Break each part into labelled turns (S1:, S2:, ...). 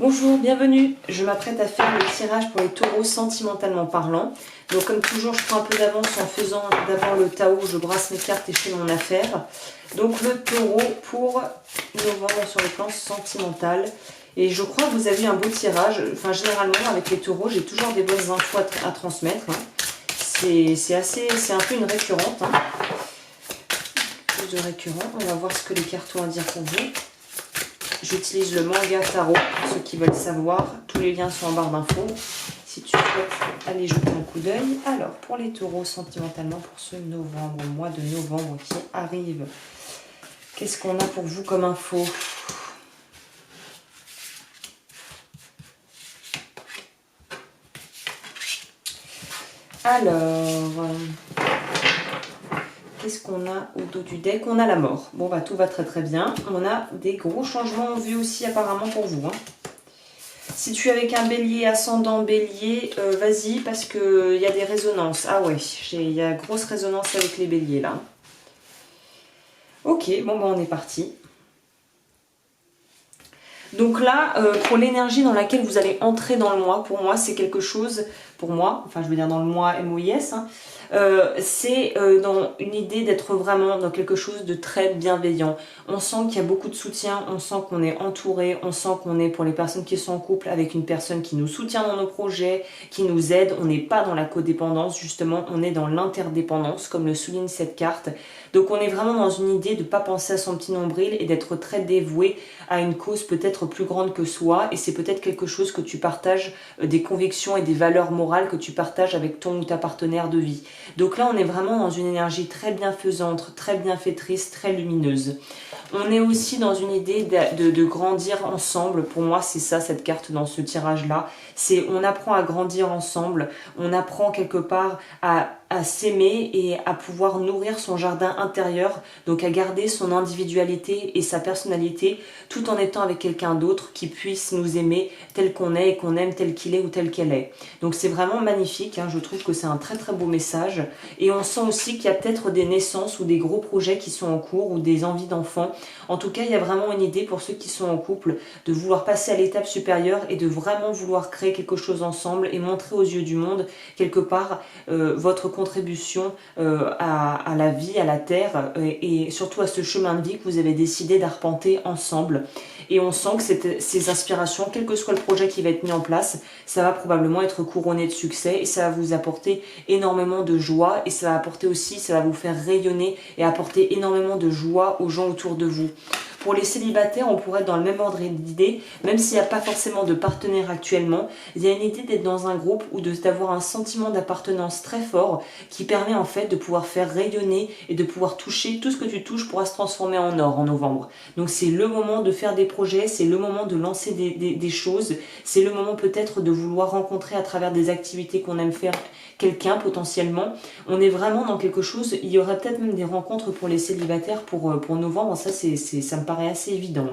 S1: Bonjour, bienvenue. Je m'apprête à faire le tirage pour les taureaux sentimentalement parlant. Donc comme toujours, je prends un peu d'avance en faisant d'abord le Tao, je brasse mes cartes et je fais mon affaire. Donc le taureau pour novembre sur le plan sentimental. Et je crois que vous avez eu un beau tirage. Enfin, généralement, avec les taureaux, j'ai toujours des bonnes infos à transmettre. C'est un peu une récurrente. Plus de récurrent. On va voir ce que les cartes ont à dire pour vous. J'utilise le manga tarot pour ceux qui veulent savoir. Tous les liens sont en barre d'infos. Si tu souhaites aller jeter un coup d'œil. Alors, pour les taureaux sentimentalement pour ce novembre, mois de novembre qui arrive, qu'est-ce qu'on a pour vous comme info? Alors, qu'est-ce qu'on a au dos du deck? On a la mort. Bon, bah tout va très très bien. On a des gros changements en vue aussi apparemment pour vous. Si tu es avec un bélier, ascendant bélier, vas-y parce qu'il y a des résonances. Ah ouais, il y a grosse résonance avec les béliers là. Ok, bon bah on est parti. Donc là, pour l'énergie dans laquelle vous allez entrer dans le mois, pour moi c'est quelque chose, pour moi, enfin je veux dire dans le mois MOIS, c'est dans une idée d'être vraiment dans quelque chose de très bienveillant. On sent qu'il y a beaucoup de soutien, on sent qu'on est entouré, on sent qu'on est pour les personnes qui sont en couple avec une personne qui nous soutient dans nos projets, qui nous aide. On n'est pas dans la codépendance, justement, on est dans l'interdépendance, comme le souligne cette carte. Donc on est vraiment dans une idée de ne pas penser à son petit nombril et d'être très dévoué à une cause peut-être plus grande que soi. Et c'est peut-être quelque chose que tu partages, des convictions et des valeurs morales que tu partages avec ton ou ta partenaire de vie. Donc là, on est vraiment dans une énergie très bienfaisante, très bienfaitrice, très lumineuse. On est aussi dans une idée de grandir ensemble. Pour moi, c'est ça, cette carte dans ce tirage-là. C'est on apprend à grandir ensemble. On apprend quelque part à s'aimer et à pouvoir nourrir son jardin intérieur, donc à garder son individualité et sa personnalité tout en étant avec quelqu'un d'autre qui puisse nous aimer tel qu'on est et qu'on aime tel qu'il est ou tel qu'elle est. Donc c'est vraiment magnifique, je trouve que c'est un très très beau message et on sent aussi qu'il y a peut-être des naissances ou des gros projets qui sont en cours ou des envies d'enfants. En tout cas, il y a vraiment une idée pour ceux qui sont en couple de vouloir passer à l'étape supérieure et de vraiment vouloir créer quelque chose ensemble et montrer aux yeux du monde quelque part votre contribution à la vie, à la terre et surtout à ce chemin de vie que vous avez décidé d'arpenter ensemble. Et on sent que ces inspirations, quel que soit le projet qui va être mis en place, ça va probablement être couronné de succès et ça va vous apporter énormément de joie et ça va apporter aussi, ça va vous faire rayonner et apporter énormément de joie aux gens autour de vous. Pour les célibataires, on pourrait être dans le même ordre d'idée, même s'il n'y a pas forcément de partenaire actuellement, il y a une idée d'être dans un groupe ou d'avoir un sentiment d'appartenance très fort qui permet en fait de pouvoir faire rayonner et de pouvoir toucher, tout ce que tu touches pourra se transformer en or en novembre. Donc c'est le moment de faire des projets, c'est le moment de lancer des choses, c'est le moment peut-être de vouloir rencontrer à travers des activités qu'on aime faire quelqu'un potentiellement. On est vraiment dans quelque chose, il y aurait peut-être même des rencontres pour les célibataires pour novembre, ça me paraît assez évident.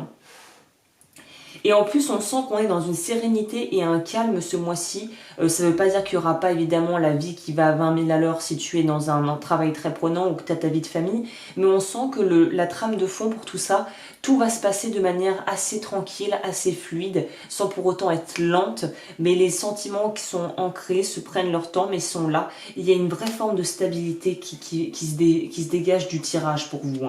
S1: Et en plus, on sent qu'on est dans une sérénité et un calme ce mois-ci. Ça ne veut pas dire qu'il n'y aura pas évidemment la vie qui va à 20 000 à l'heure si tu es dans un travail très prenant ou que tu as ta vie de famille. Mais on sent que la trame de fond pour tout ça, tout va se passer de manière assez tranquille, assez fluide, sans pour autant être lente. Mais les sentiments qui sont ancrés se prennent leur temps, mais sont là. Il y a une vraie forme de stabilité qui se dégage du tirage pour vous.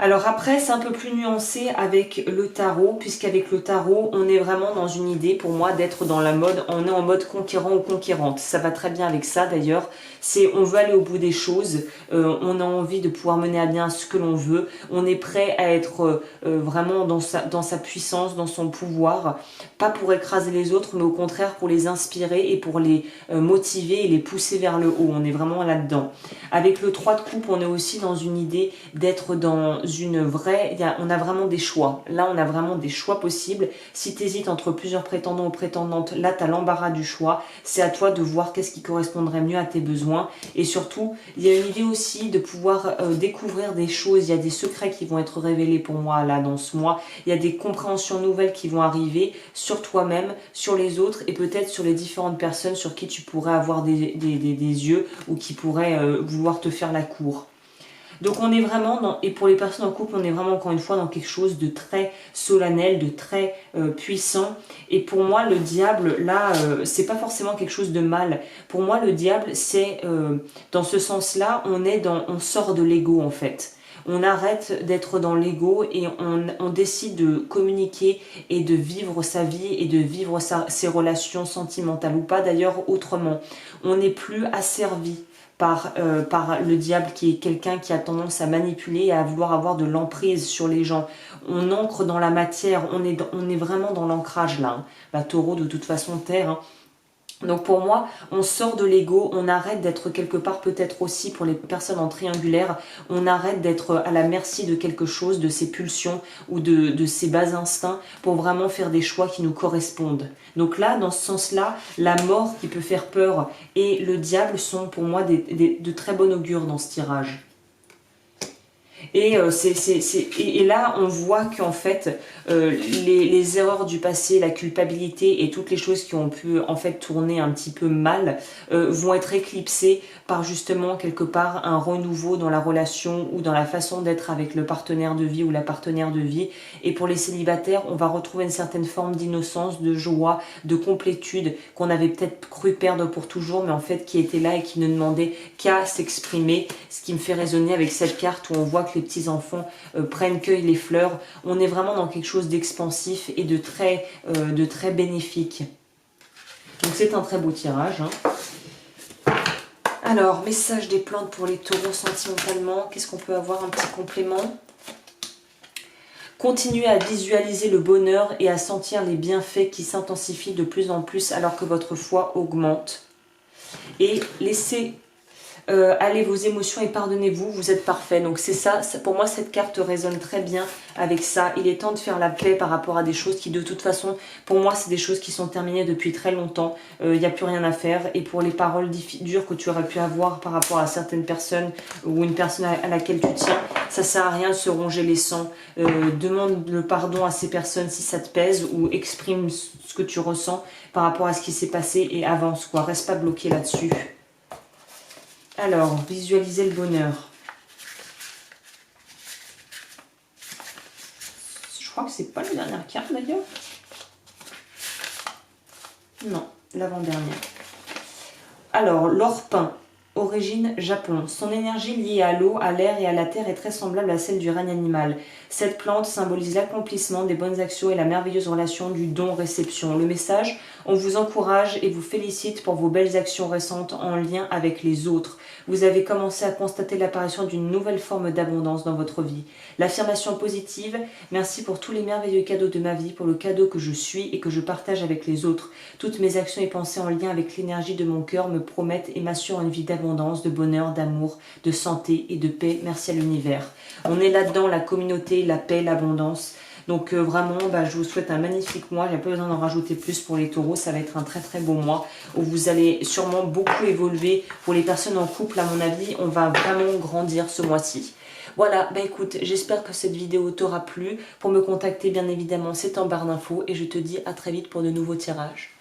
S1: Alors après, c'est un peu plus nuancé avec le tarot, puisqu'avec le tarot, on est vraiment dans une idée, pour moi, d'être dans la mode, on est en mode conquérant ou conquérante. Ça va très bien avec ça, d'ailleurs. C'est on veut aller au bout des choses, on a envie de pouvoir mener à bien ce que l'on veut, on est prêt à être vraiment dans sa puissance, dans son pouvoir, pas pour écraser les autres, mais au contraire pour les inspirer et pour les motiver et les pousser vers le haut. On est vraiment là-dedans. Avec le 3 de coupe, on est aussi dans une idée d'être dans une vraie... on a vraiment des choix. Là, on a vraiment des choix possibles. Si tu hésites entre plusieurs prétendants ou prétendantes, là, tu as l'embarras du choix. C'est à toi de voir qu'est-ce qui correspondrait mieux à tes besoins. Et surtout, il y a une idée aussi de pouvoir découvrir des choses. Il y a des secrets qui vont être révélés pour moi, là, dans ce mois. Il y a des compréhensions nouvelles qui vont arriver sur toi-même, sur les autres et peut-être sur les différentes personnes sur qui tu pourrais avoir des yeux ou qui pourraient vouloir te faire la cour. Donc on est vraiment dans, et pour les personnes en couple, on est vraiment encore une fois dans quelque chose de très solennel, de très puissant. Et pour moi, le diable, là, c'est pas forcément quelque chose de mal. Pour moi, le diable, c'est dans ce sens-là, on sort de l'ego en fait. On arrête d'être dans l'ego et on décide de communiquer et de vivre sa vie et de vivre ses relations sentimentales ou pas d'ailleurs autrement. On n'est plus asservi par le diable qui est quelqu'un qui a tendance à manipuler et à vouloir avoir de l'emprise sur les gens. On ancre dans la matière, on est vraiment dans l'ancrage là. Hein. Bah, taureau de toute façon terre. Hein. Donc pour moi, on sort de l'ego, on arrête d'être quelque part peut-être aussi pour les personnes en triangulaire, on arrête d'être à la merci de quelque chose, de ses pulsions ou de ses bas instincts pour vraiment faire des choix qui nous correspondent. Donc là, dans ce sens-là, la mort qui peut faire peur et le diable sont pour moi de très bon augure dans ce tirage. Et, et là, on voit qu'en fait, les erreurs du passé, la culpabilité et toutes les choses qui ont pu en fait tourner un petit peu mal vont être éclipsées par justement quelque part un renouveau dans la relation ou dans la façon d'être avec le partenaire de vie ou la partenaire de vie. Et pour les célibataires, on va retrouver une certaine forme d'innocence, de joie, de complétude qu'on avait peut-être cru perdre pour toujours, mais en fait qui était là et qui ne demandait qu'à s'exprimer. Ce qui me fait résonner avec cette carte où on voit que les petits enfants prennent, cueillent les fleurs. On est vraiment dans quelque chose d'expansif et de très bénéfique. Donc c'est un très beau tirage. Hein. Alors, message des plantes pour les taureaux sentimentalement. Qu'est-ce qu'on peut avoir? Un petit complément. Continuez à visualiser le bonheur et à sentir les bienfaits qui s'intensifient de plus en plus alors que votre foi augmente. Et laissez allez vos émotions et pardonnez-vous, vous êtes parfait. Donc c'est ça, pour moi cette carte résonne très bien avec ça. Il est temps de faire la paix par rapport à des choses qui de toute façon, pour moi c'est des choses qui sont terminées depuis très longtemps. Il n'y a plus rien à faire. Et pour les paroles dures que tu aurais pu avoir par rapport à certaines personnes ou une personne à laquelle tu tiens, ça sert à rien de se ronger les sangs. Demande le pardon à ces personnes si ça te pèse ou exprime ce que tu ressens par rapport à ce qui s'est passé et avance quoi. Reste pas bloqué là-dessus. Alors, visualiser le bonheur. Je crois que c'est pas la dernière carte d'ailleurs. Non, l'avant-dernière. Alors, l'or peint. Origine Japon. Son énergie liée à l'eau, à l'air et à la terre est très semblable à celle du règne animal. Cette plante symbolise l'accomplissement des bonnes actions et la merveilleuse relation du don-réception. Le message, on vous encourage et vous félicite pour vos belles actions récentes en lien avec les autres. Vous avez commencé à constater l'apparition d'une nouvelle forme d'abondance dans votre vie. L'affirmation positive, merci pour tous les merveilleux cadeaux de ma vie, pour le cadeau que je suis et que je partage avec les autres. Toutes mes actions et pensées en lien avec l'énergie de mon cœur me promettent et m'assurent une vie d'abondance, de bonheur, d'amour, de santé et de paix. Merci à l'univers. On est là-dedans, la communauté, la paix, l'abondance. Donc vraiment, je vous souhaite un magnifique mois. J'ai pas besoin d'en rajouter plus pour les taureaux. Ça va être un très très beau mois où vous allez sûrement beaucoup évoluer. Pour les personnes en couple, à mon avis, on va vraiment grandir ce mois-ci. Voilà, écoute, j'espère que cette vidéo t'aura plu. Pour me contacter, bien évidemment, c'est en barre d'infos. Et je te dis à très vite pour de nouveaux tirages.